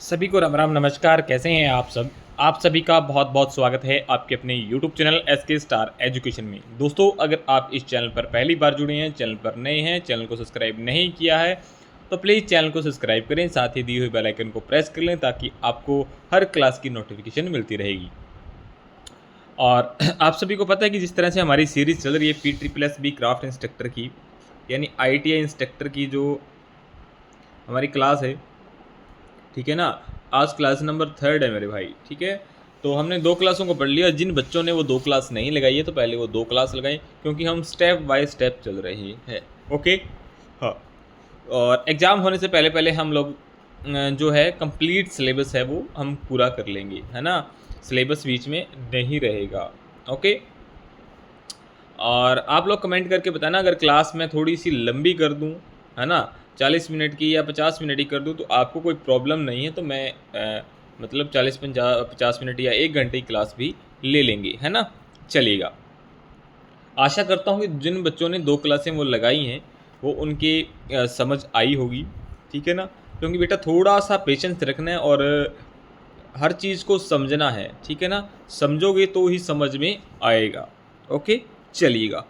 सभी को राम राम नमस्कार। कैसे हैं आप सब। आप सभी का बहुत बहुत स्वागत है आपके अपने YouTube channel SK star education में। दोस्तों, अगर आप इस चैनल पर पहली बार जुड़े हैं, चैनल पर नए हैं, चैनल को सब्सक्राइब नहीं किया है तो प्लीज़ चैनल को सब्सक्राइब करें, साथ ही दी हुई बेल आइकन को प्रेस कर लें ताकि आपको हर क्लास की नोटिफिकेशन मिलती रहेगी। और आप सभी को पता है कि जिस तरह से हमारी सीरीज़ चल रही है PSSB क्राफ्ट इंस्ट्रक्टर की, यानी ITI इंस्ट्रक्टर की जो हमारी क्लास है, ठीक है ना। आज क्लास नंबर 3 है मेरे भाई, ठीक है। तो हमने 2 क्लासों को पढ़ लिया। जिन बच्चों ने वो 2 क्लास नहीं लगाई है तो पहले वो 2 क्लास लगाएं, क्योंकि हम स्टेप बाय स्टेप चल रहे हैं। ओके, हाँ। और एग्ज़ाम होने से पहले पहले हम लोग जो है कंप्लीट सिलेबस है वो हम पूरा कर लेंगे, है ना। सिलेबस बीच में नहीं रहेगा। ओके। और आप लोग कमेंट करके बताना, अगर क्लास में थोड़ी सी लंबी कर दूं, है ना, 40 मिनट की या 50 मिनट की कर दूं तो आपको कोई प्रॉब्लम नहीं है। तो मैं मतलब 40-50 मिनट या 1 घंटे की क्लास भी ले लेंगे, है ना। चलिएगा। आशा करता हूँ कि जिन बच्चों ने 2 क्लासें वो लगाई हैं वो उनके समझ आई होगी, ठीक है ना। क्योंकि बेटा थोड़ा सा पेशेंस रखना है और हर चीज़ को समझना है, ठीक है ना। समझोगे तो ही समझ में आएगा। ओके, चलिएगा।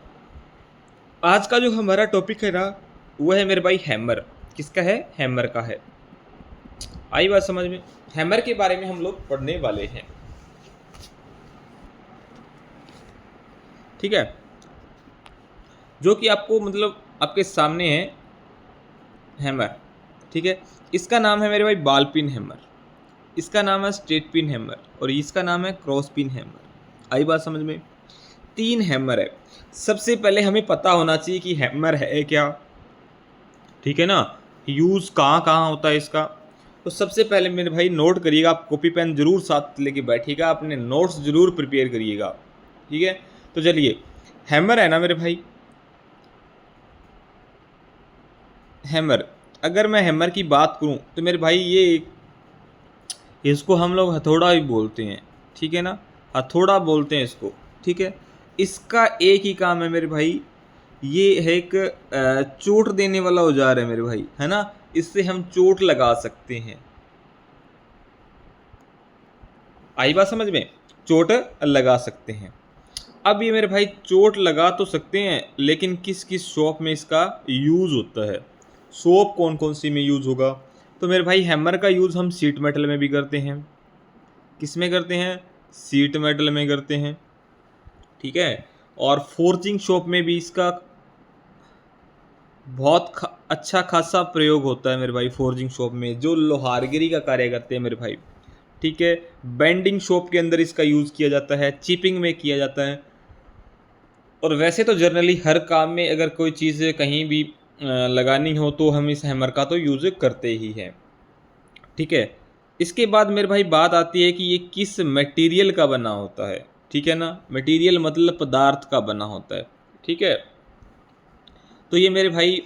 आज का जो हमारा टॉपिक है ना, वो है मेरे भाई हैमर। किसका है? हैमर का है। आई बात समझ में? हैमर के बारे में हम लोग पढ़ने वाले हैं, ठीक है। जो कि आपको मतलब आपके सामने है हैमर, ठीक है। इसका नाम है मेरे भाई बॉल पिन हैमर, इसका नाम है स्ट्रेट पिन हैमर और इसका नाम है क्रॉस पिन हैमर। आई बात समझ में? 3 हैमर है। सबसे पहले हमें पता होना चाहिए कि हैमर है क्या, ठीक है ना। यूज़ कहाँ कहाँ होता है इसका। तो सबसे पहले मेरे भाई नोट करिएगा, आप कॉपी पेन जरूर साथ लेके बैठिएगा, अपने नोट्स जरूर प्रिपेयर करिएगा, ठीक है। तो चलिए, हैमर है ना मेरे भाई, हैमर। अगर मैं हैमर की बात करूं तो मेरे भाई इसको हम लोग हथौड़ा भी बोलते हैं, ठीक है ना। हथौड़ा बोलते हैं इसको, ठीक है। इसका एक ही काम है मेरे भाई, ये है एक चोट देने वाला औजार है मेरे भाई, है ना। इससे हम चोट लगा सकते हैं। आई बात समझ में? चोट लगा सकते हैं। अब ये मेरे भाई चोट लगा तो सकते हैं, लेकिन किस किस शॉप में इसका यूज़ होता है, शॉप कौन कौन सी में यूज़ होगा। तो मेरे भाई हैमर का यूज़ हम सीट मेटल में भी करते हैं। किस में करते हैं? सीट मेटल में करते हैं, ठीक है। और फोर्जिंग शॉप में भी इसका बहुत अच्छा खासा प्रयोग होता है मेरे भाई। फोर्जिंग शॉप में जो लोहारगिरी का कार्य करते हैं मेरे भाई, ठीक है। बेंडिंग शॉप के अंदर इसका यूज़ किया जाता है, चिपिंग में किया जाता है। और वैसे तो जनरली हर काम में अगर कोई चीज़ कहीं भी लगानी हो तो हम इस हैमर का तो यूज़ करते ही हैं, ठीक है। इसके बाद मेरे भाई बात आती है कि ये किस मटेरियल का बना होता है, ठीक है ना। मटेरियल मतलब पदार्थ का बना होता है, ठीक है। तो ये मेरे भाई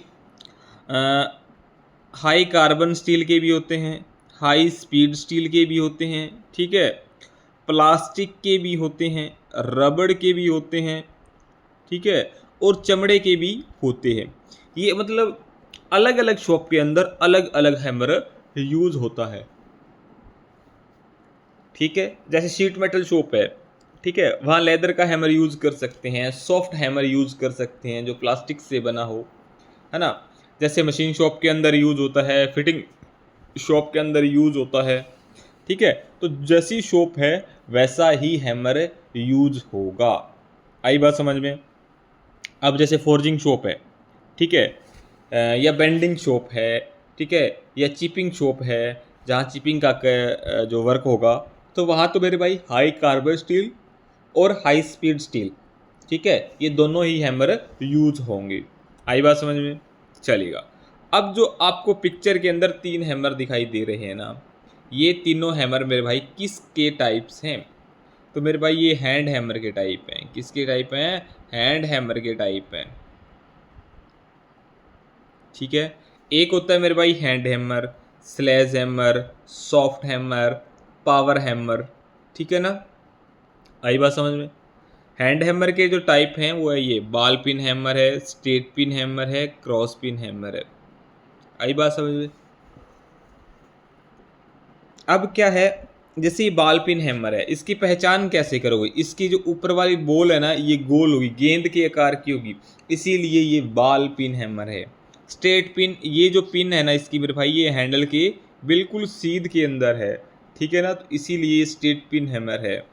हाई कार्बन स्टील के भी होते हैं, हाई स्पीड स्टील के भी होते हैं, ठीक है। प्लास्टिक के भी होते हैं, रबड़ के भी होते हैं, ठीक है। और चमड़े के भी होते हैं। ये मतलब अलग अलग शॉप के अंदर अलग अलग हैमर यूज़ होता है, ठीक है। जैसे शीट मेटल शॉप है, ठीक है, वहाँ लेदर का हैमर यूज़ कर सकते हैं, सॉफ्ट हैमर यूज़ कर सकते हैं जो प्लास्टिक से बना हो, है ना। जैसे मशीन शॉप के अंदर यूज़ होता है, फिटिंग शॉप के अंदर यूज़ होता है, ठीक है। तो जैसी शॉप है वैसा ही हैमर यूज़ होगा। आई बात समझ में? अब जैसे फोर्जिंग शॉप है, ठीक है, या बेंडिंग शॉप है, ठीक है, या चिपिंग शॉप है, जहाँ चिपिंग का जो वर्क होगा, तो वहाँ तो मेरे भाई हाई कार्बन स्टील और हाई स्पीड स्टील, ठीक है, ये दोनों ही हैमर यूज होंगे। आई बात समझ में? चलेगा। अब जो आपको पिक्चर के अंदर 3 हैमर दिखाई दे रहे हैं ना, ये तीनों हैमर मेरे भाई किसके टाइप्स हैं? तो मेरे भाई ये हैंड हैमर के टाइप हैं। किसके टाइप हैं? हैंड हैमर के टाइप हैं, ठीक है। एक होता है मेरे भाई hand hammer, sledge hammer, soft hammer, power hammer, ठीक है ना। आई बात समझ में? हैंड हैमर के जो टाइप हैं वो है ये बॉल पिन हैमर है, स्ट्रेट पिन हैमर है, क्रॉस पिन हैमर है। आई बात समझ में? अब क्या है, जैसे ये बॉल पिन हैमर है, इसकी पहचान कैसे करोगे? इसकी जो ऊपर वाली बॉल है ना, ये गोल होगी, गेंद के आकार की होगी, इसीलिए ये बॉल पिन हैमर है। स्ट्रेट पिन, ये जो पिन है ना इसकी मेरे भाई, ये हैंडल के बिल्कुल सीध के अंदर है, ठीक है ना, तो इसीलिए ये स्ट्रेट पिन हैमर है।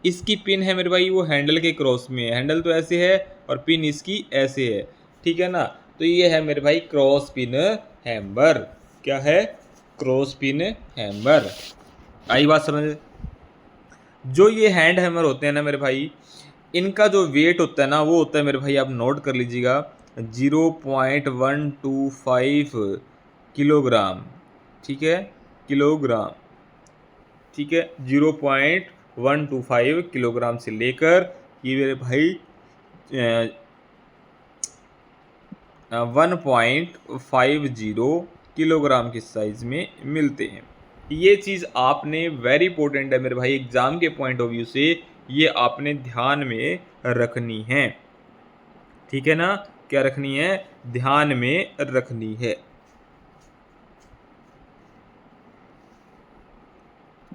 इसकी पिन है मेरे भाई वो हैंडल के क्रॉस में है, हैंडल तो ऐसे है और पिन इसकी ऐसे है, ठीक है ना, तो ये है मेरे भाई क्रॉस पिन हैमर। क्या है? Cross pin hammer. आई बात समझ? जो ये हैंड हैमर होते हैं ना मेरे भाई, इनका जो वेट होता है ना वो होता है मेरे भाई, आप नोट कर लीजिएगा, 0.125 किलोग्राम, ठीक है, किलोग्राम, ठीक है, 0.125 किलोग्राम से लेकर ये मेरे भाई 1.50 किलोग्राम के साइज़ में मिलते हैं। ये चीज़ आपने वेरी इंपॉर्टेंट है मेरे भाई, एग्ज़ाम के पॉइंट ऑफ व्यू से ये आपने ध्यान में रखनी है, ठीक है ना, क्या रखनी है? ध्यान में रखनी है।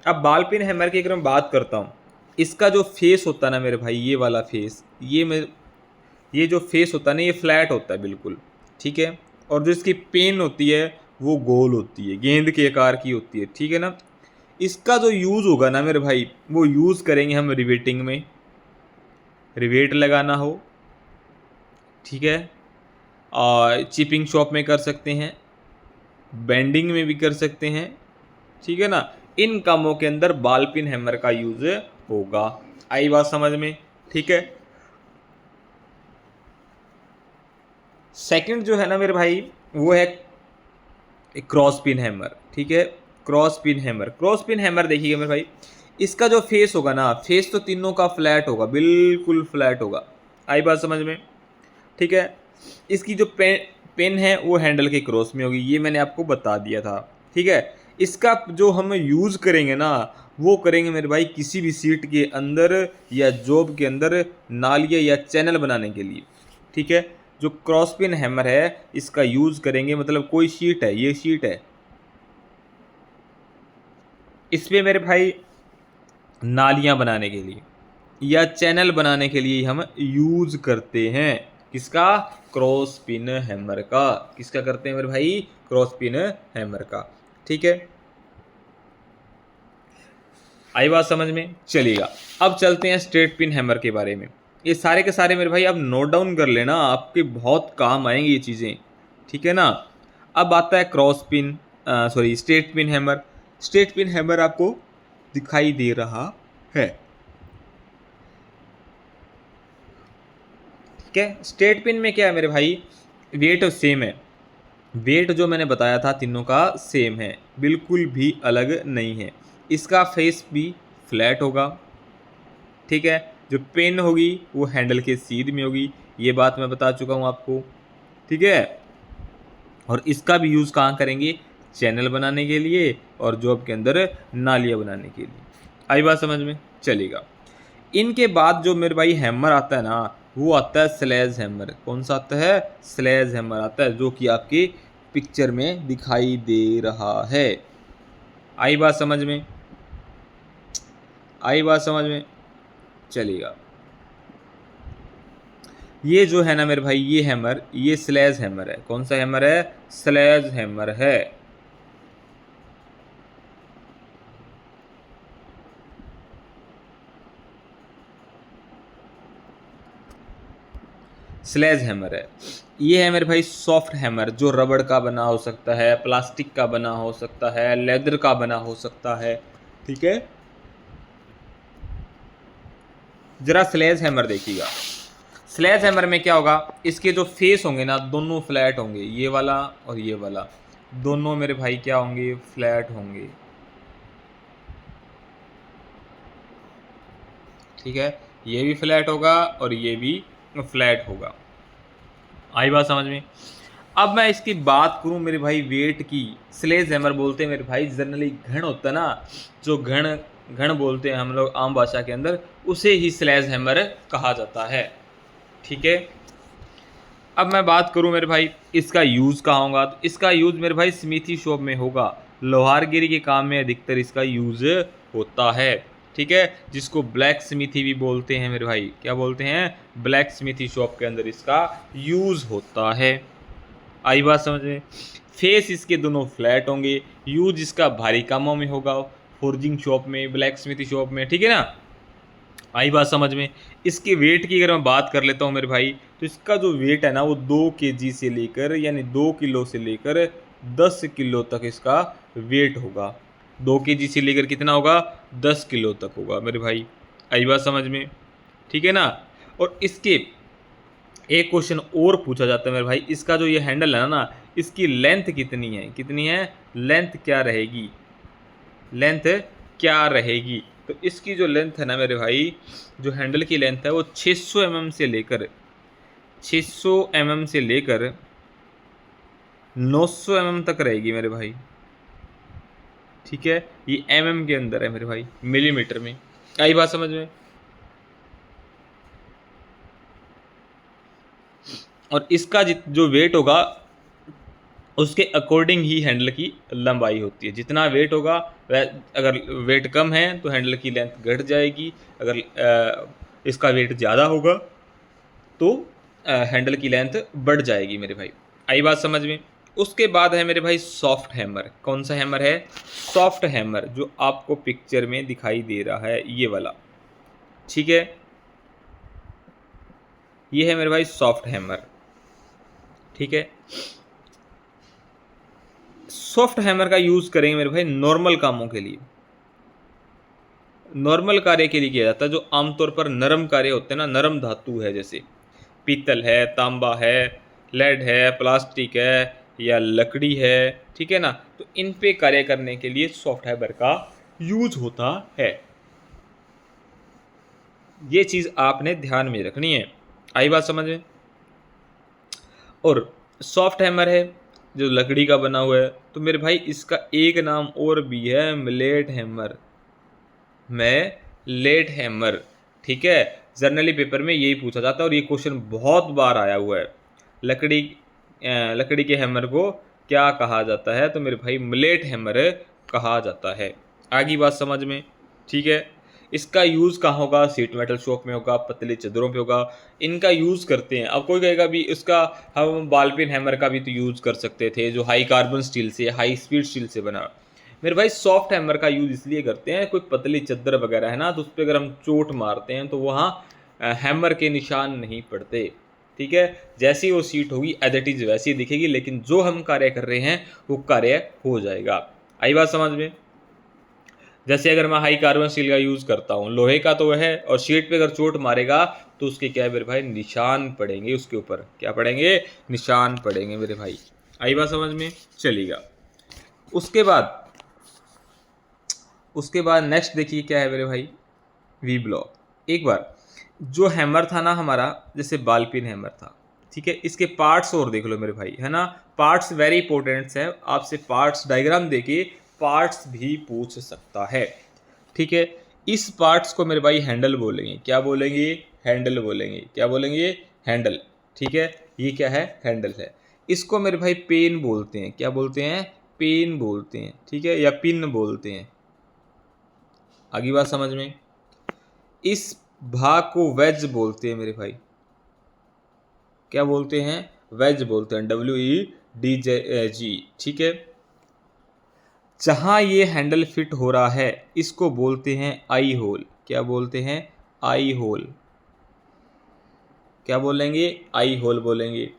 अब बॉल पिन हैमर की अगर मैं बात करता हूँ, इसका जो फेस होता है ना मेरे भाई, ये वाला फेस, ये जो फेस होता है ना, ये फ्लैट होता है बिल्कुल, ठीक है, और जो इसकी पेन होती है वो गोल होती है, गेंद के आकार की होती है, ठीक है ना। इसका जो यूज़ होगा ना मेरे भाई, वो यूज़ करेंगे हम रिवेटिंग में, रिवेट लगाना हो, ठीक है, और चिपिंग शॉप में कर सकते हैं, बेंडिंग में भी कर सकते हैं, ठीक है ना, इन कामों के अंदर बॉल पिन हैमर का यूज़ होगा। आई बात समझ में? ठीक है। सेकंड जो है ना मेरे भाई, वो है क्रॉस पिन हैमर, ठीक है, cross pin hammer. Cross pin hammer देखिएगा मेरे भाई, इसका जो फेस होगा ना, फेस तो तीनों का फ्लैट होगा, बिल्कुल फ्लैट होगा। आई बात समझ में? ठीक है। इसकी जो पेन है वो हैंडल के क्रॉस में होगी, ये मैंने आपको बता दिया था, ठीक है। इसका जो हम यूज़ करेंगे ना, वो करेंगे मेरे भाई किसी भी सीट के अंदर या जॉब के अंदर नालियाँ या चैनल बनाने के लिए, ठीक है। जो क्रॉस पिन हैमर है इसका यूज़ करेंगे, मतलब कोई शीट है, ये शीट है, इस पर मेरे भाई नालियाँ बनाने के लिए या चैनल बनाने के लिए हम यूज़ करते हैं किसका? क्रॉस पिन हैमर का। किसका करते हैं मेरे भाई? क्रॉस पिन हैमर का, ठीक है। आई बात समझ में? चलिएगा, अब चलते हैं स्ट्रेट पिन हैमर के बारे में। ये सारे के सारे मेरे भाई आप नोट डाउन कर लेना, आपके बहुत काम आएंगे ये चीज़ें, ठीक है ना। अब आता है cross pin straight pin hammer. Straight pin hammer आपको दिखाई दे रहा है, ठीक है। स्ट्रेट पिन में क्या है मेरे भाई, वेट सेम है, वेट जो मैंने बताया था तीनों का सेम है, बिल्कुल भी अलग नहीं है। इसका फेस भी फ्लैट होगा, ठीक है। जो पेन होगी वो हैंडल के सीध में होगी, ये बात मैं बता चुका हूँ आपको, ठीक है। और इसका भी यूज़ कहाँ करेंगे? चैनल बनाने के लिए और जॉब के अंदर नालियाँ बनाने के लिए। आई बात समझ में? चलेगा। इनके बाद जो मेरे भाई हैमर आता है ना, वो आता है स्लेज हैमर। कौन सा आता है? स्लेज हैमर आता है, जो कि आपकी पिक्चर में दिखाई दे रहा है। आई बात समझ में? आई बात समझ में? चलिएगा। ये जो है ना मेरे भाई, ये हैमर, ये स्लेज हैमर है। कौन सा हैमर है? स्लेज हैमर है। स्लेज हैमर है। ये है मेरे भाई सॉफ्ट हैमर, जो रबड़ का बना हो सकता है, प्लास्टिक का बना हो सकता है, लेदर का बना हो सकता है, ठीक है। जरा स्लेज हैमर देखिएगा। स्लेज हैमर में क्या होगा, इसके जो फेस होंगे ना दोनों फ्लैट होंगे, ये वाला और ये वाला, दोनों मेरे भाई क्या होंगे? फ्लैट होंगे, ठीक है। ये भी फ्लैट होगा और ये भी फ्लैट होगा। आई बात समझ में? अब मैं इसकी बात करूं मेरे भाई वेट की। स्लेज हैमर बोलते हैं मेरे भाई जनरली घन होता है ना, जो घन घन बोलते हैं हम लोग आम भाषा के अंदर, उसे ही स्लेज हैमर कहा जाता है, ठीक है। अब मैं बात करूं मेरे भाई इसका यूज़ कहाँ होगा, तो इसका यूज़ मेरे भाई स्मिथी शॉप में होगा। लोहारगिरी के काम में अधिकतर इसका यूज़ होता है। ठीक है, जिसको ब्लैक स्मिथी भी बोलते हैं मेरे भाई। क्या बोलते हैं? ब्लैक स्मिथी शॉप के अंदर इसका यूज़ होता है। आई बात समझ में? फेस इसके दोनों फ्लैट होंगे। यूज इसका भारी कामों में होगा, फोर्जिंग शॉप में, ब्लैक स्मिथी शॉप में। ठीक है ना? आई बात समझ में? इसके वेट की अगर मैं बात कर लेता हूँ मेरे भाई, तो इसका जो वेट है ना वो 2 केजी से लेकर, यानी 2 किलो से लेकर 10 किलो तक इसका वेट होगा। 2 केजी से लेकर कितना होगा? 10 किलो तक होगा मेरे भाई। आई बात समझ में? ठीक है ना? और इसके एक क्वेश्चन और पूछा जाता है मेरे भाई, इसका जो ये हैंडल है ना, इसकी लेंथ कितनी है? कितनी है लेंथ? क्या रहेगी लेंथ? क्या रहेगी? तो इसकी जो लेंथ है ना मेरे भाई, जो हैंडल की लेंथ है वो 600 mm से लेकर 900 mm तक रहेगी मेरे भाई। ठीक है, ये mm के अंदर है मेरे भाई, मिलीमीटर में। आई बात समझ में? और इसका जो वेट होगा उसके अकॉर्डिंग ही हैंडल की लंबाई होती है। जितना वेट होगा वह, अगर वेट कम है तो हैंडल की लेंथ घट जाएगी, अगर इसका वेट ज़्यादा होगा तो हैंडल की लेंथ बढ़ जाएगी मेरे भाई। आई बात समझ में? उसके बाद है मेरे भाई सॉफ्ट हैमर। कौन सा हैमर है? सॉफ्ट हैमर, जो आपको पिक्चर में दिखाई दे रहा है, ये वाला। ठीक है, ये है मेरे भाई सॉफ्ट हैमर। ठीक है, सॉफ्ट हैमर का यूज़ करेंगे मेरे भाई नॉर्मल कामों के लिए। नॉर्मल कार्य के लिए किया जाता है, जो आमतौर पर नरम कार्य होते हैं ना, नरम धातु है, जैसे पीतल है, तांबा है, लेड है, प्लास्टिक है या लकड़ी है। ठीक है ना? तो इन पे कार्य करने के लिए सॉफ्ट हैमर का यूज होता है। ये चीज़ आपने ध्यान में रखनी है। आई बात समझ में? और सॉफ्ट हैमर है जो लकड़ी का बना हुआ है, तो मेरे भाई इसका एक नाम और भी है, मिलेट हैमर। Late hammer. ठीक है, जर्नली पेपर में यही पूछा जाता है और ये क्वेश्चन बहुत बार आया हुआ है। लकड़ी के हैमर को क्या कहा जाता है? तो मेरे भाई मिलेट हैमर कहा जाता है। आगे बात समझ में? ठीक है, इसका यूज़ कहाँ होगा? सीट मेटल शॉप में होगा, पतली चदरों पे होगा, इनका यूज़ करते हैं। अब कोई कहेगा भी इसका हम बॉल पेन हैमर का भी तो यूज़ कर सकते थे, जो हाई कार्बन स्टील से, हाई स्पीड स्टील से बना। मेरे भाई सॉफ्ट हैमर का यूज़ इसलिए करते हैं, कोई पतली चद्दर वगैरह है ना, तो उस पर अगर हम चोट मारते हैं तो वहाँ हैमर के निशान नहीं पड़ते। ठीक है, जैसी वो सीट होगी एज इट इज़ वैसी दिखेगी, लेकिन जो हम कार्य कर रहे हैं वो कार्य हो जाएगा। आई बात समझ में? जैसे अगर मैं हाई कार्बन स्टील का यूज़ करता हूँ, लोहे का तो वह है, और शीट पे अगर चोट मारेगा तो उसके क्या है मेरे भाई? निशान पड़ेंगे उसके ऊपर। क्या पड़ेंगे? निशान पड़ेंगे मेरे भाई। आई बात समझ में? चलेगा। उसके बाद नेक्स्ट देखिए क्या है मेरे भाई? V block. एक बार जो हैमर था ना हमारा, जैसे बॉल पेन हैमर था, ठीक है, इसके पार्ट्स और देख लो मेरे भाई, है ना? पार्ट्स वेरी इंपॉर्टेंट है, आपसे पार्ट्स डायग्राम देके पार्ट्स भी पूछ सकता है। ठीक है, इस पार्ट्स को मेरे भाई हैंडल बोलेंगे। क्या बोलेंगे? हैंडल बोलेंगे। क्या बोलेंगे? हैंडल। ठीक है, ये क्या है? हैंडल है। इसको मेरे भाई पेन बोलते हैं। क्या बोलते हैं? पेन बोलते हैं। ठीक है, या पिन बोलते हैं। आगे बात समझ में? इस भाग को वेज बोलते हैं मेरे भाई। क्या बोलते हैं? वेज बोलते हैं, WEDG। ठीक है, जहां ये हैंडल फिट हो रहा है इसको बोलते हैं आई होल। क्या बोलते हैं? आई होल। क्या बोलेंगे? आई होल बोलेंगे।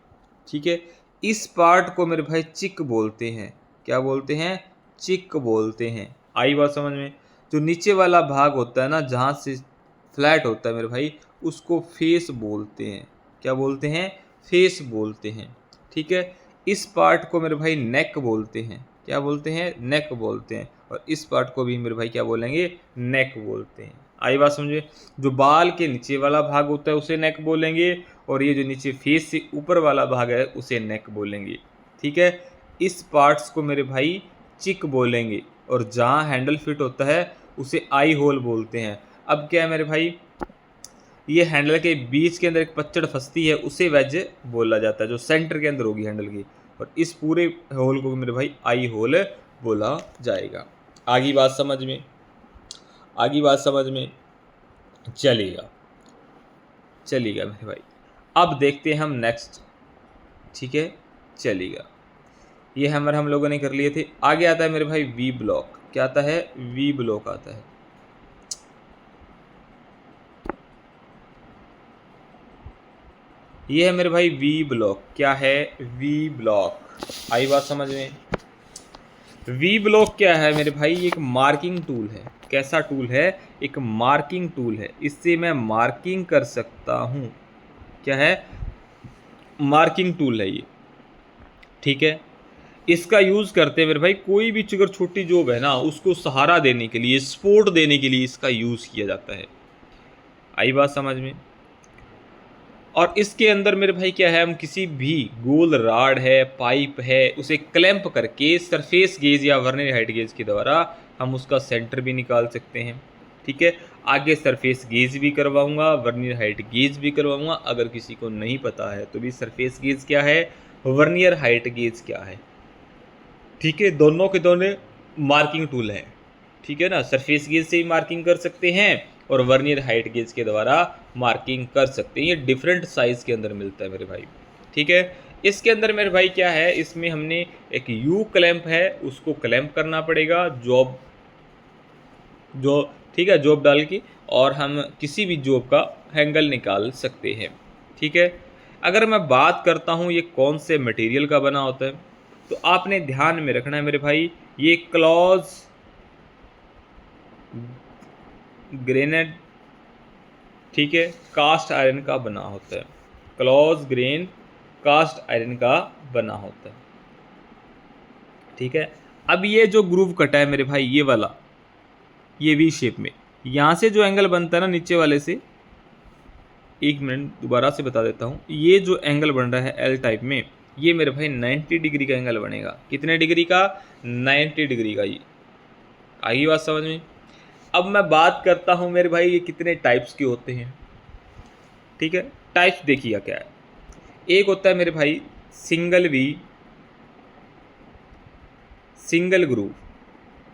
ठीक है, इस पार्ट को मेरे भाई चिक बोलते हैं। क्या बोलते हैं? चिक बोलते हैं। आई बात समझ में? जो नीचे वाला भाग होता है ना, जहाँ से फ्लैट होता है मेरे भाई, उसको फेस बोलते हैं। क्या बोलते हैं? फेस बोलते हैं। ठीक है, इस पार्ट को मेरे भाई नेक बोलते हैं। क्या बोलते हैं? नेक बोलते हैं। और इस पार्ट को भी मेरे भाई क्या बोलेंगे? नेक बोलते हैं। आई बात समझे? जो बाल के नीचे वाला भाग होता है उसे नेक बोलेंगे, और ये जो नीचे फेस से ऊपर वाला भाग है उसे नेक बोलेंगे। ठीक है, इस पार्ट्स को मेरे भाई चिक बोलेंगे, और जहाँ हैंडल फिट होता है उसे आई होल बोलते हैं। अब क्या है मेरे भाई? ये हैंडल के बीच के अंदर एक पच्चड़ फंसती है, उसे वेज बोला जाता है, जो सेंटर के अंदर होगी हैंडल की, और इस पूरे होल को मेरे भाई आई होल बोला जाएगा। आगे बात समझ में, आगे बात समझ में चलेगा चलेगा मेरे भाई। अब देखते हैं हम नेक्स्ट, ठीक है, चलेगा। ये हैमर हम लोगों ने कर लिए थे। आगे आता है मेरे भाई वी ब्लॉक। क्या आता है? वी ब्लॉक आता है। ये है मेरे भाई वी ब्लॉक। क्या है? V block. आई बात समझ में? वी ब्लॉक क्या है मेरे भाई? एक मार्किंग टूल है। कैसा टूल है? एक मार्किंग टूल है। इससे मैं मार्किंग कर सकता हूँ। क्या है? मार्किंग टूल है ये, ठीक है। इसका यूज़ करते हैं मेरे भाई, कोई भी अगर छोटी जॉब है ना, उसको सहारा देने के लिए, सपोर्ट देने के लिए इसका यूज़ किया जाता है। आई बात समझ में? और इसके अंदर मेरे भाई क्या है, हम किसी भी गोल राड है, पाइप है, उसे क्लैंप करके सरफेस गेज या वर्नियर हाइट गेज के द्वारा हम उसका सेंटर भी निकाल सकते हैं, ठीक है। आगे सरफेस गेज भी करवाऊंगा, वर्नियर हाइट गेज भी करवाऊंगा। अगर किसी को नहीं पता है तो भी सरफेस गेज क्या है, वर्नियर हाइट गेज क्या है, ठीक है। दोनों के दोनों मार्किंग टूल है, ठीक है ना। सरफेस गेज से ही मार्किंग कर सकते हैं और वर्नियर हाइट गेज के द्वारा मार्किंग कर सकते हैं। ये डिफरेंट साइज़ के अंदर मिलता है मेरे भाई, ठीक है। इसके अंदर मेरे भाई क्या है, इसमें हमने एक यू क्लैंप है, उसको क्लैंप करना पड़ेगा जॉब, जो ठीक है, जॉब डाल के, और हम किसी भी जॉब का हैंगल निकाल सकते हैं, ठीक है। अगर मैं बात करता हूँ ये कौन से मटेरियल का बना होता है, तो आपने ध्यान में रखना है मेरे भाई, ये क्लॉज ग्रेनाइट, ठीक है, कास्ट आयरन का बना होता है। क्लॉज ग्रेन कास्ट आयरन का बना होता है, ठीक है। अब ये जो ग्रूव कटा है मेरे भाई, ये वाला, ये वी शेप में, यहाँ से जो एंगल बनता है ना नीचे वाले से, एक मिनट दोबारा से बता देता हूँ, ये जो एंगल बन रहा है एल टाइप में, ये मेरे भाई 90 डिग्री का एंगल बनेगा। कितने डिग्री का? 90 डिग्री का। ये आगे बात समझ में। अब मैं बात करता हूँ मेरे भाई, ये कितने टाइप्स के होते हैं, ठीक है। टाइप्स देखिएगा क्या है। एक होता है मेरे भाई single V, single groove,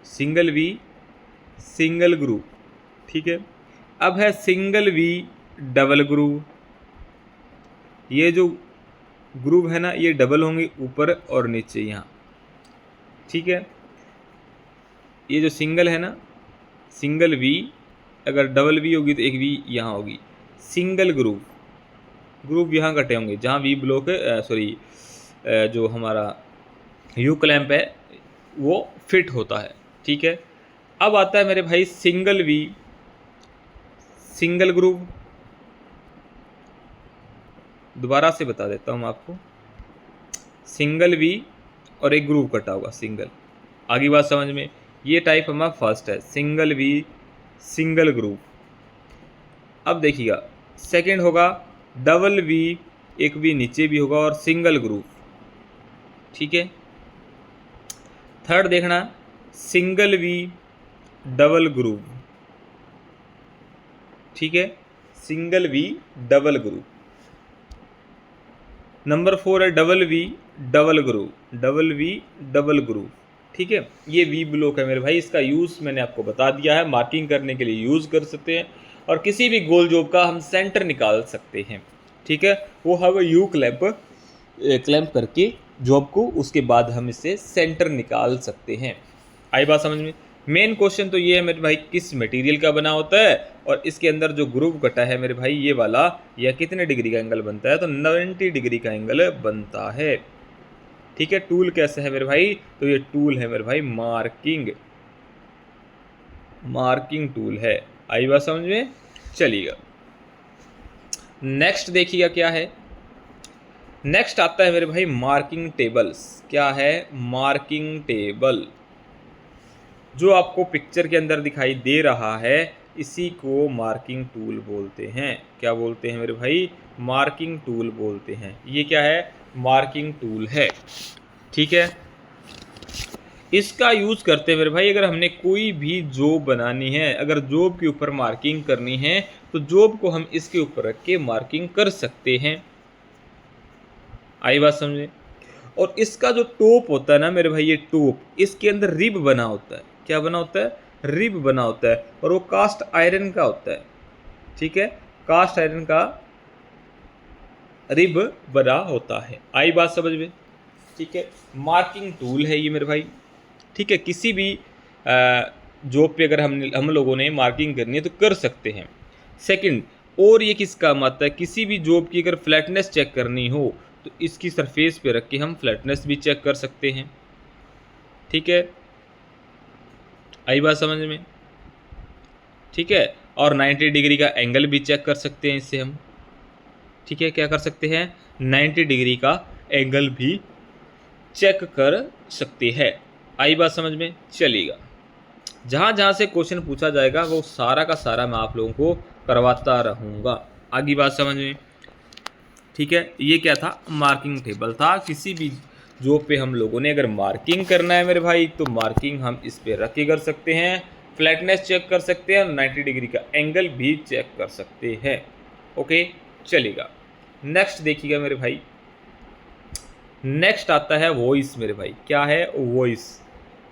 single V, single groove, ठीक है। अब है सिंगल वी डबल ग्रूव। ये जो ग्रूव है ना, ये डबल होंगे ऊपर और नीचे यहाँ, ठीक है। ये जो सिंगल है ना, सिंगल वी, अगर डबल वी होगी तो एक वी यहाँ होगी। सिंगल ग्रूव, ग्रूव यहाँ कटे होंगे जहाँ वी ब्लॉक है, सॉरी जो हमारा यू क्लैंप है वो फिट होता है, ठीक है। अब आता है मेरे भाई सिंगल वी, सिंगल ग्रूव। दोबारा से बता देता हूँ आपको, सिंगल वी और एक ग्रूव कटा होगा, सिंगल। आगे बात समझ में। ये टाइप हमारा फर्स्ट है, सिंगल वी सिंगल ग्रूव। अब देखिएगा सेकंड होगा डबल वी, एक वी नीचे भी होगा और सिंगल ग्रूव, ठीक है। थर्ड देखना सिंगल वी डबल ग्रूव, ठीक है, single V double groove. Number 4 है double V double groove, double V double groove, ठीक है। ये वी ब्लॉक है मेरे भाई, इसका यूज़ मैंने आपको बता दिया है, मार्किंग करने के लिए यूज़ कर सकते हैं और किसी भी गोल जॉब का हम सेंटर निकाल सकते हैं, ठीक है। वो हम यू क्लैंप करके जॉब को, उसके बाद हम इससे सेंटर निकाल सकते हैं। आई बात समझ में। मेन क्वेश्चन तो ये है मेरे भाई, किस मटेरियल का बना होता है और इसके अंदर जो ग्रूव कटा है मेरे भाई ये वाला, यह कितने डिग्री का एंगल बनता है? तो 90 डिग्री का एंगल बनता है, ठीक है। टूल कैसा है मेरे भाई? तो ये टूल है मेरे भाई मार्किंग, मार्किंग टूल है। आई बात समझ में। चलिएगा नेक्स्ट देखिएगा क्या है। नेक्स्ट आता है मेरे भाई मार्किंग टेबल्स। क्या है? Marking table. जो आपको पिक्चर के अंदर दिखाई दे रहा है इसी को मार्किंग टूल बोलते हैं। क्या बोलते हैं मेरे भाई? मार्किंग टूल बोलते हैं। ये क्या है? मार्किंग टूल है, ठीक है। इसका यूज़ करते हैं मेरे भाई, अगर हमने कोई भी जॉब बनानी है, अगर जॉब के ऊपर मार्किंग करनी है तो जॉब को हम इसके ऊपर रख के मार्किंग कर सकते हैं। आई बात समझे। और इसका जो टॉप होता है ना मेरे भाई, ये टॉप, इसके अंदर रिब बना होता है। क्या बना होता है? रिब बना होता है, और वो कास्ट आयरन का होता है। ठीक है, कास्ट आयरन का रिब बना होता है। आई बात समझ में? ठीक है, मार्किंग टूल है ये मेरे भाई। ठीक है, किसी भी जॉब पे अगर हम लोगों ने मार्किंग करनी है तो कर सकते हैं। सेकंड, और ये किस काम आता है? किसी भी जॉब की अगर फ्लैटनेस चेक करनी हो तो इसकी सरफेस पे रख के हम फ्लैटनेस भी चेक कर सकते हैं। ठीक है, आई बात समझ में? ठीक है, और 90 डिग्री का एंगल भी चेक कर सकते हैं इससे हम। ठीक है, क्या कर सकते हैं? 90 डिग्री का एंगल भी चेक कर सकते हैं। आई बात समझ में? चलेगा। जहाँ जहाँ से क्वेश्चन पूछा जाएगा वो सारा का सारा मैं आप लोगों को करवाता रहूँगा। आगे बात समझ में? ठीक है, ये क्या था? मार्किंग टेबल था। किसी भी जॉब पे हम लोगों ने अगर मार्किंग करना है मेरे भाई तो मार्किंग हम इस पे रख के कर सकते हैं, फ्लैटनेस चेक कर सकते हैं, 90 डिग्री का एंगल भी चेक कर सकते हैं। ओके, चलेगा। नेक्स्ट देखिएगा मेरे भाई, नेक्स्ट आता है वॉइस मेरे भाई। क्या है? वॉइस।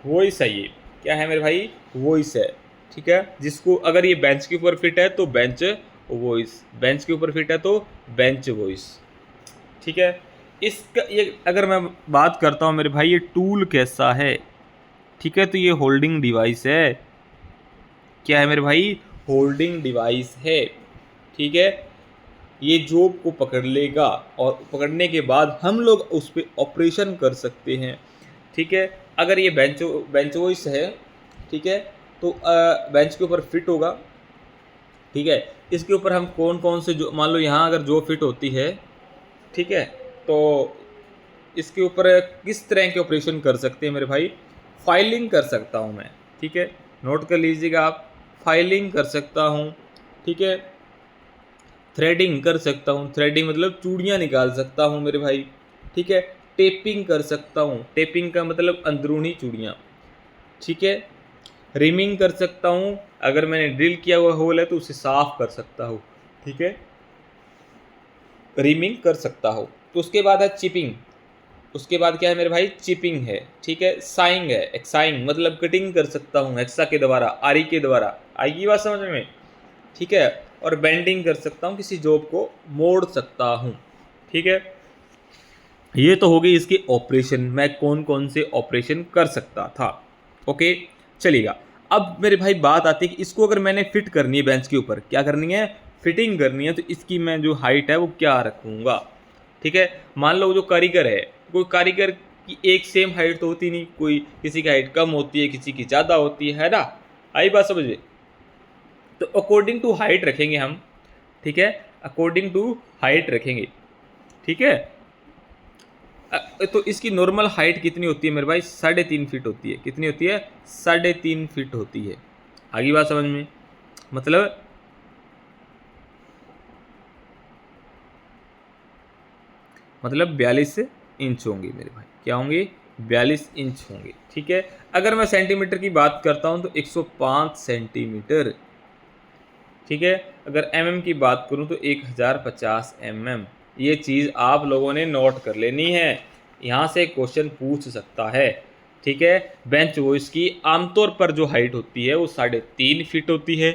वॉइस है ये। क्या है मेरे भाई? वॉइस है। ठीक है, जिसको अगर ये बेंच के ऊपर फिट है तो बेंच वॉइस, बेंच के ऊपर फिट है तो बेंच वॉइस। ठीक है, इसका ये अगर मैं बात करता हूँ मेरे भाई, ये टूल कैसा है? ठीक है, तो ये होल्डिंग डिवाइस है। क्या है मेरे भाई? होल्डिंग डिवाइस है। ठीक है, ये जॉब को पकड़ लेगा और पकड़ने के बाद हम लोग उस पर ऑपरेशन कर सकते हैं। ठीक है, अगर ये बेंच वॉइस है, ठीक है, तो बेंच के ऊपर फिट होगा। ठीक है, इसके ऊपर हम कौन कौन से जो, मान लो यहाँ अगर जो फिट होती है, ठीक है, तो इसके ऊपर किस तरह के ऑपरेशन कर सकते हैं मेरे भाई? फाइलिंग कर सकता हूँ मैं। ठीक है, नोट कर लीजिएगा आप, फाइलिंग कर सकता हूँ। ठीक है, थ्रेडिंग कर सकता हूँ, थ्रेडिंग मतलब चूड़ियाँ निकाल सकता हूँ मेरे भाई। ठीक है, टेपिंग कर सकता हूँ, टेपिंग का मतलब अंदरूनी चूड़ियाँ। ठीक है, रिमिंग कर सकता हूँ, अगर मैंने ड्रिल किया हुआ होल है तो उसे साफ कर सकता हूँ। ठीक है, रिमिंग कर सकता हूँ। तो उसके बाद है चिपिंग। उसके बाद क्या है मेरे भाई? चिपिंग है। ठीक है, साइंग है। एक्साइंग मतलब कटिंग कर सकता हूँ एक्सा के द्वारा, आरी के द्वारा। आएगी बात समझ में? ठीक है, और बेंडिंग कर सकता हूँ, किसी जॉब को मोड़ सकता हूँ। ठीक है, ये तो हो गई इसके ऑपरेशन, मैं कौन कौन से ऑपरेशन कर सकता था। ओके, चलेगा। अब मेरे भाई बात आती है कि इसको अगर मैंने फिट करनी है बेंच के ऊपर, क्या करनी है? फिटिंग करनी है, तो इसकी मैं जो हाइट है वो क्या रखूँगा? ठीक है, मान लो जो कारीगर है, कोई कारीगर की एक सेम हाइट तो होती नहीं, कोई किसी की हाइट कम होती है, किसी की ज़्यादा होती है ना? आई बात समझ में? तो अकॉर्डिंग टू हाइट रखेंगे हम। ठीक है, अकॉर्डिंग टू हाइट रखेंगे। ठीक है, तो इसकी नॉर्मल हाइट कितनी होती है मेरे भाई? 3.5 फीट होती है। कितनी होती है? 3.5 फीट होती है। आगे बात समझ में? मतलब मतलब 42 इंच होंगे मेरे भाई। क्या होंगे? 42 इंच होंगे। ठीक है, अगर मैं सेंटीमीटर की बात करता हूँ तो 105 सेंटीमीटर। ठीक है, अगर एमएम की बात करूँ तो 1050 एमएम। ये चीज़ आप लोगों ने नोट कर लेनी है, यहाँ से क्वेश्चन पूछ सकता है। ठीक है, बेंच वॉइस की आमतौर पर जो हाइट होती है वो 3.5 फीट होती है,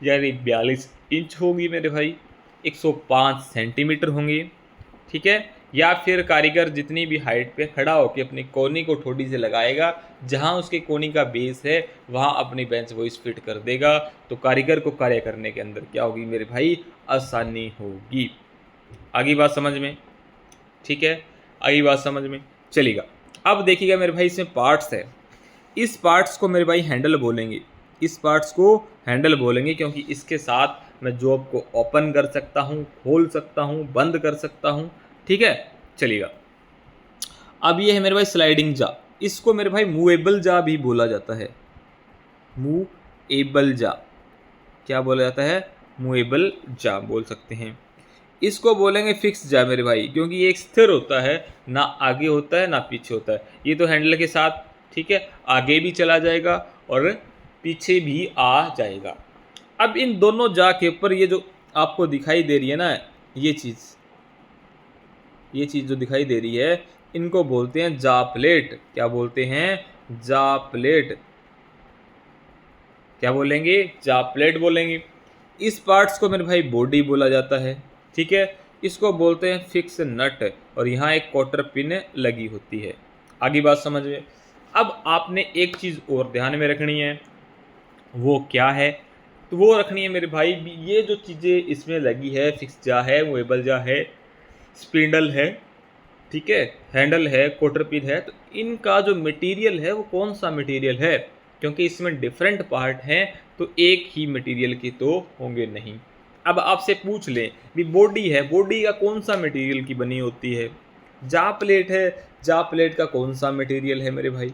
यानी 42 इंच होगी मेरे भाई, 105 सेंटीमीटर होंगी। ठीक है, या फिर कारीगर जितनी भी हाइट पे खड़ा होकर अपनी कोनी को ठोड़ी से लगाएगा, जहां उसके कोनी का बेस है वहां अपनी बेंच वॉइस फिट कर देगा, तो कारीगर को कार्य करने के अंदर क्या होगी मेरे भाई? आसानी होगी। आगे बात समझ में? ठीक है, आगे बात समझ में? चलेगा। अब देखिएगा मेरे भाई, इसमें पार्ट्स है। इस पार्ट्स को मेरे भाई हैंडल बोलेंगे। इस पार्ट्स को हैंडल बोलेंगे क्योंकि इसके साथ मैं जॉब को ओपन कर सकता हूँ, खोल सकता हूँ, बंद कर सकता हूँ। ठीक है, चलिएगा। अब ये है मेरे भाई स्लाइडिंग जा। इसको मेरे भाई मूवेबल जा भी बोला जाता है। मूवेबल जा। क्या बोला जाता है? मूवेबल जा बोल सकते हैं। इसको बोलेंगे फिक्स जा मेरे भाई, क्योंकि ये एक स्थिर होता है, ना आगे होता है ना पीछे होता है। ये तो हैंडल के साथ, ठीक है, आगे भी चला जाएगा और पीछे भी आ जाएगा। अब इन दोनों जा के ऊपर ये जो आपको दिखाई दे रही है ना, ये चीज़ जो दिखाई दे रही है, इनको बोलते हैं जा प्लेट। क्या बोलते हैं? जा प्लेट। क्या बोलेंगे? जा प्लेट बोलेंगे। इस पार्ट्स को मेरे भाई बॉडी बोला जाता है। ठीक है, इसको बोलते हैं फिक्स नट, और यहाँ एक क्वार्टर पिन लगी होती है। आगे बात समझ में। अब आपने एक चीज़ और ध्यान में रखनी है, वो क्या है? तो वो रखनी है मेरे भाई, ये जो चीज़ें इसमें लगी है, फिक्स जा है, मूवेबल जा है, स्पिंडल है, ठीक है, हैंडल है, क्वार्टर पिन है, तो इनका जो मटेरियल है वो कौन सा मटेरियल है? क्योंकि इसमें डिफरेंट पार्ट हैं, तो एक ही मटेरियल के तो होंगे नहीं। अब आपसे पूछ लें भी बॉडी है, बॉडी का कौन सा मटेरियल की बनी होती है? जा प्लेट है, जा प्लेट का कौन सा मटेरियल है मेरे भाई?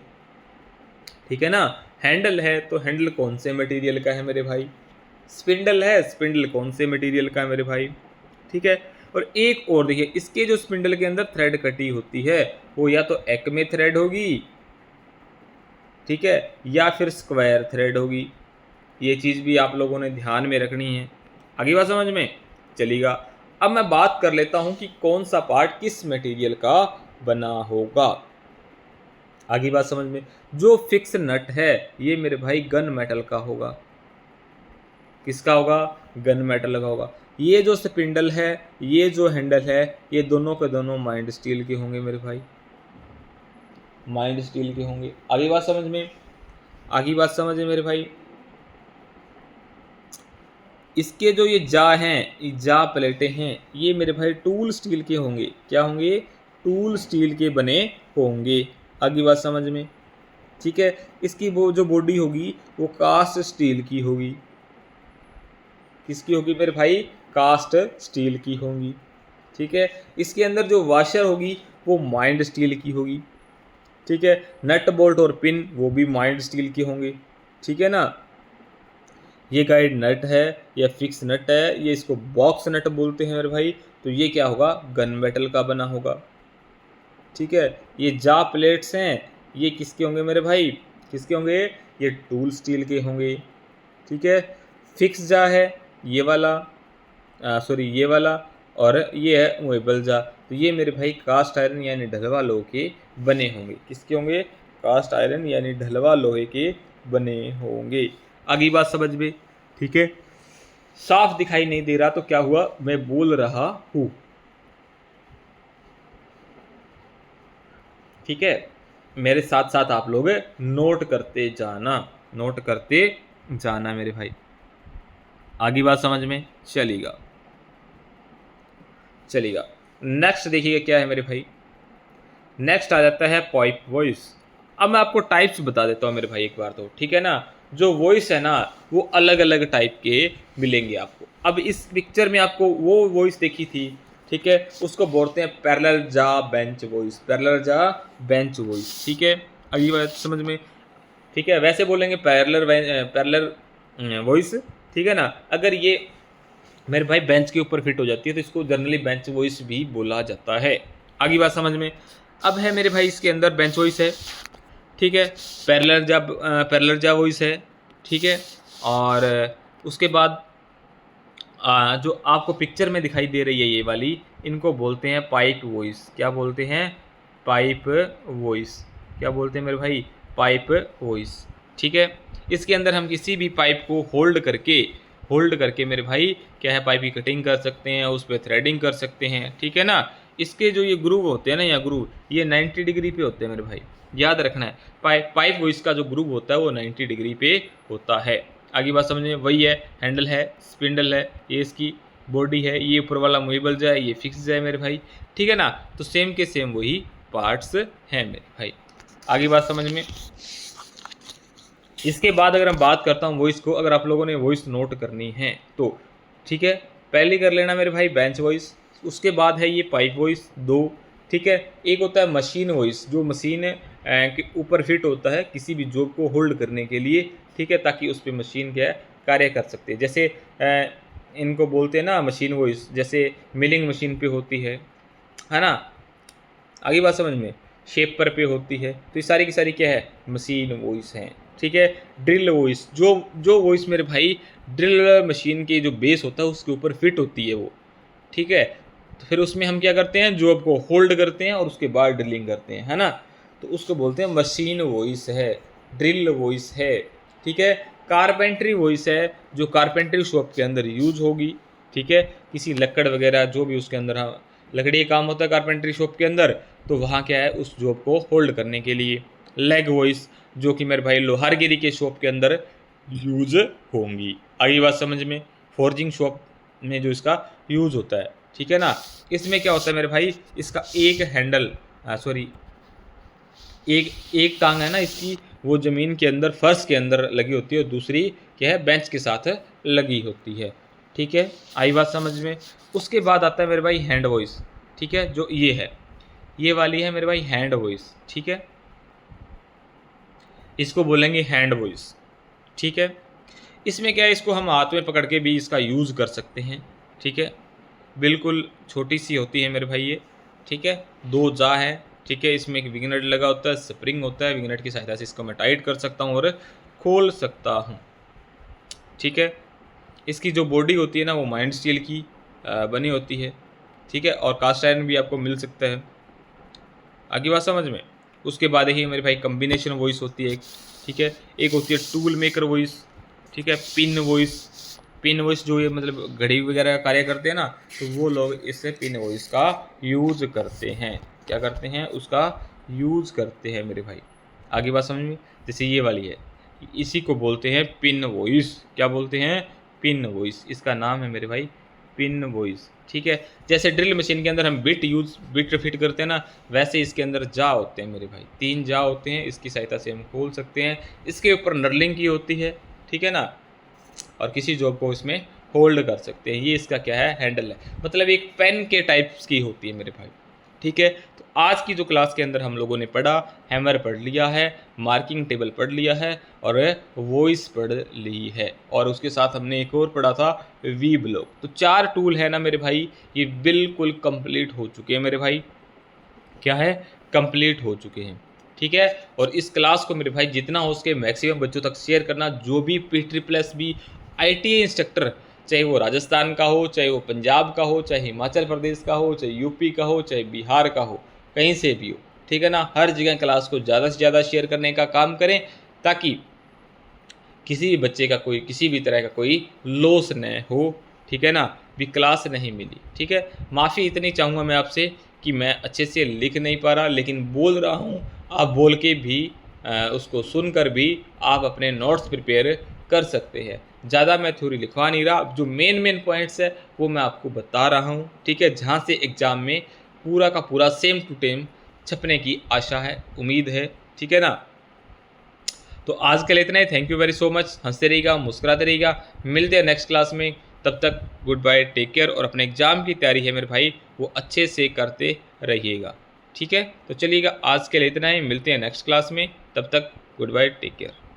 ठीक है ना। हैंडल है तो हैंडल कौन से मटेरियल का है मेरे भाई? स्पिंडल है, स्पिंडल कौन से मटेरियल का है मेरे भाई? ठीक है। और एक और देखिए, इसके जो स्पिंडल के अंदर थ्रेड कटी होती है वो या तो एक्मे थ्रेड होगी, ठीक है, या फिर स्क्वायर थ्रेड होगी। ये चीज़ भी आप लोगों ने ध्यान में रखनी है। आगे बात समझ में चलेगा। अब मैं बात कर लेता हूं कि कौन सा पार्ट किस मटेरियल का बना होगा। आगे बात समझ में। जो फिक्स नट है ये मेरे भाई गन मेटल का होगा। किसका होगा? गन मेटल का होगा। ये जो स्पिंडल है, ये जो हैंडल है, ये दोनों के दोनों माइंड स्टील के होंगे मेरे भाई, माइंड स्टील के होंगे। आगे बात समझ में, आगे बात समझ में मेरे भाई। इसके जो ये जा हैं, ये जा प्लेटें हैं, ये मेरे भाई टूल स्टील के होंगे। क्या होंगे? टूल स्टील के बने होंगे। आगे बात समझ में, ठीक है। इसकी वो जो बॉडी होगी वो कास्ट स्टील की होगी। किसकी होगी मेरे भाई? कास्ट स्टील की होगी। ठीक है। इसके अंदर जो वाशर होगी वो माइंड स्टील की होगी। ठीक है। नट बोल्ट और पिन वो भी माइंड स्टील के होंगे। ठीक है ना। ये गाइड नट है या फिक्स नट है, ये इसको बॉक्स नट बोलते हैं मेरे भाई, तो ये क्या होगा? गन मेटल का बना होगा। ठीक है। ये जा प्लेट्स हैं, ये किसके होंगे मेरे भाई? किसके होंगे? ये टूल स्टील के होंगे। ठीक है। फिक्स जा है ये वाला, सॉरी ये वाला, और ये है मूवेबल जा, तो ये मेरे भाई कास्ट आयरन यानी ढलवा लोहे के बने होंगे। किसके होंगे? कास्ट आयरन यानी ढलवा लोहे के बने होंगे। आगे बात समझ में, ठीक है। साफ दिखाई नहीं दे रहा तो क्या हुआ? मैं बोल रहा हूँ, ठीक है। मेरे साथ साथ आप लोग नोट करते जाना, नोट करते जाना मेरे भाई। आगे बात समझ में चलेगा, चलेगा। नेक्स्ट देखिएगा क्या है मेरे भाई। नेक्स्ट आ जाता है पाइप वॉइस। अब मैं आपको टाइप्स बता देता हूँ मेरे भाई एक बार तो, ठीक है ना। जो वॉइस है ना वो अलग अलग टाइप के मिलेंगे आपको। अब इस पिक्चर में आपको वो वॉइस देखी थी, ठीक है, उसको बोलते हैं पैरेलल जा बेंच वॉइस, पैरेलल जा बेंच वॉइस। ठीक है, अगली बात समझ में, ठीक है। वैसे बोलेंगे पैरेलल वॉइस, ठीक है ना। अगर ये मेरे भाई बेंच के ऊपर फिट हो जाती है तो इसको जनरली बेंच वॉइस भी बोला जाता है। आगे बात समझ में। अब है मेरे भाई इसके अंदर बेंच वॉइस है, ठीक है, पैरेलल जा वॉइस है, ठीक है। और उसके बाद जो आपको पिक्चर में दिखाई दे रही है ये वाली, इनको बोलते हैं पाइप वॉइस। क्या बोलते हैं? Pipe voice. क्या बोलते हैं मेरे भाई? Pipe voice. ठीक है। इसके अंदर हम किसी भी पाइप को होल्ड करके मेरे भाई क्या है, पाइप की कटिंग कर सकते हैं, उस पर थ्रेडिंग कर सकते हैं। ठीक है ना। इसके जो ये ग्रूव होते हैं ना, या ग्रूव, ये 90 डिग्री पे होते हैं मेरे भाई, याद रखना है। पाइप वॉइस का जो ग्रूव होता है वो 90 डिग्री पे होता है। आगे बात समझ में, वही है, हैंडल है, स्पिंडल है, ये इसकी बॉडी है, ये ऊपर वाला मूवेबल जाए, ये फिक्स जाए मेरे भाई। ठीक है ना। तो सेम के सेम वही पार्ट्स हैं मेरे भाई। आगे बात समझ में। इसके बाद अगर हम बात करता हूँ वॉइस को, अगर आप लोगों ने वॉइस नोट करनी है तो ठीक है, पहले कर लेना मेरे भाई बेंच वॉइस। उसके बाद है ये पाइप वॉइस 2, ठीक है। एक होता है मशीन वॉइस, जो मशीन के ऊपर फिट होता है किसी भी जॉब को होल्ड करने के लिए, ठीक है, ताकि उस पर मशीन क्या है, कार्य कर सकते हैं। जैसे इनको बोलते हैं ना मशीन वॉइस, जैसे मिलिंग मशीन पे होती है ना। आगे बात समझ में, शेपर पे होती है, तो ये सारी की सारी क्या है, मशीन वॉइस हैं। ठीक है। ड्रिल वॉइस, जो वॉइस मेरे भाई ड्रिल मशीन की जो बेस होता है उसके ऊपर फिट होती है वो, ठीक है। तो फिर उसमें हम क्या करते हैं, जॉब को होल्ड करते हैं और उसके बाद ड्रिलिंग करते हैं, है ना। तो उसको बोलते हैं मशीन वॉइस है, ड्रिल वॉइस है, ठीक है। कारपेंट्री वॉइस है जो कारपेंट्री शॉप के अंदर यूज होगी, ठीक है। किसी लकड़ वगैरह जो भी उसके अंदर, हाँ लकड़ी का काम होता है कारपेंट्री शॉप के अंदर, तो वहाँ क्या है उस जॉब को होल्ड करने के लिए। लेग वॉइस जो कि मेरे भाई लोहारगिरी के शॉप के अंदर यूज होंगी। आगे बात समझ में, फोर्जिंग शॉप में जो इसका यूज होता है, ठीक है ना। इसमें क्या होता है मेरे भाई, इसका एक हैंडल, सॉरी एक एक टांग है ना इसकी, वो ज़मीन के अंदर फर्श के अंदर लगी होती है और दूसरी क्या है बेंच के साथ लगी होती है, ठीक है। आई बात समझ में। उसके बाद आता है मेरे भाई हैंड वॉइस, ठीक है, जो ये है, ये वाली है मेरे भाई हैंड वॉइस, ठीक है। इसको बोलेंगे हैंड वॉइस, ठीक है। इसमें क्या है, इसको हम हाथ में पकड़ के भी इसका यूज़ कर सकते हैं, ठीक है। बिल्कुल छोटी सी होती है मेरे भाई ये, ठीक है। दो जा है, ठीक है। इसमें एक विंगनट लगा होता है, स्प्रिंग होता है, विंगनट की सहायता से इसको मैं टाइट कर सकता हूँ और खोल सकता हूँ, ठीक है। इसकी जो बॉडी होती है ना वो माइंड स्टील की बनी होती है, ठीक है, और कास्ट आयरन भी आपको मिल सकता है। आगे बात समझ में। उसके बाद ही मेरे भाई कम्बिनेशन वॉइस होती है एक, ठीक है। एक होती है टूल मेकर वॉइस, ठीक है। पिन वॉइस, पिन वॉइस जो ये मतलब घड़ी वगैरह का कार्य करते हैं ना, तो वो लोग इससे पिन वॉइस का यूज़ करते हैं, क्या करते हैं उसका यूज़ करते हैं मेरे भाई। आगे बात समझ में। जैसे ये वाली है, इसी को बोलते हैं पिन वॉइस, क्या बोलते हैं, पिन वॉइस, इसका नाम है मेरे भाई पिन वॉइस, ठीक है। जैसे ड्रिल मशीन के अंदर हम बिट फिट करते हैं ना, वैसे इसके अंदर जा होते हैं मेरे भाई, 3 जा होते हैं, इसकी सहायता से हम खोल सकते हैं। इसके ऊपर नर्लिंग की होती है, ठीक है ना, और किसी जॉब को इसमें होल्ड कर सकते हैं। ये इसका क्या है, हैंडल है, मतलब एक पेन के टाइप्स की होती है मेरे भाई, ठीक है। तो आज की जो क्लास के अंदर हम लोगों ने पढ़ा, हैमर पढ़ लिया है, मार्किंग टेबल पढ़ लिया है और वॉइस पढ़ ली है, और उसके साथ हमने एक और पढ़ा था वी ब्लॉक। तो 4 टूल है ना मेरे भाई, ये बिल्कुल कंप्लीट हो चुके हैं मेरे भाई, क्या है, कंप्लीट हो चुके हैं, ठीक है। और इस क्लास को मेरे भाई जितना हो सके मैक्सिमम बच्चों तक शेयर करना। जो भी P++ ITI इंस्ट्रक्टर, चाहे वो राजस्थान का हो, चाहे वो पंजाब का हो, चाहे हिमाचल प्रदेश का हो, चाहे यूपी का हो, चाहे बिहार का हो, कहीं से भी हो, ठीक है ना, हर जगह क्लास को ज़्यादा से ज़्यादा शेयर करने का काम करें, ताकि किसी भी बच्चे का कोई किसी भी तरह का कोई लॉस न हो, ठीक है ना। भी क्लास नहीं मिली, ठीक है। माफ़ी इतनी चाहूँगा मैं आपसे कि मैं अच्छे से लिख नहीं पा रहा, लेकिन बोल रहा हूँ, आप बोल के भी उसको सुनकर भी आप अपने नोट्स प्रिपेयर कर सकते हैं। ज़्यादा मैं थ्योरी लिखवा नहीं रहा, जो मेन पॉइंट्स है वो मैं आपको बता रहा हूँ, ठीक है, जहाँ से एग्ज़ाम में पूरा का पूरा सेम टू सेम छपने की आशा है, उम्मीद है, ठीक है ना। तो आज के लिए इतना ही। Thank you very so much. हंसते रहिएगा, मुस्कुराते रहिएगा, मिलते हैं नेक्स्ट क्लास में। तब तक गुड बाय, टेक केयर, और अपने एग्ज़ाम की तैयारी है मेरे भाई वो अच्छे से करते रहिएगा, ठीक है। तो चलिएगा, आज के लिए इतना ही, मिलते हैं नेक्स्ट क्लास में। तब तक गुड बाय, टेक केयर।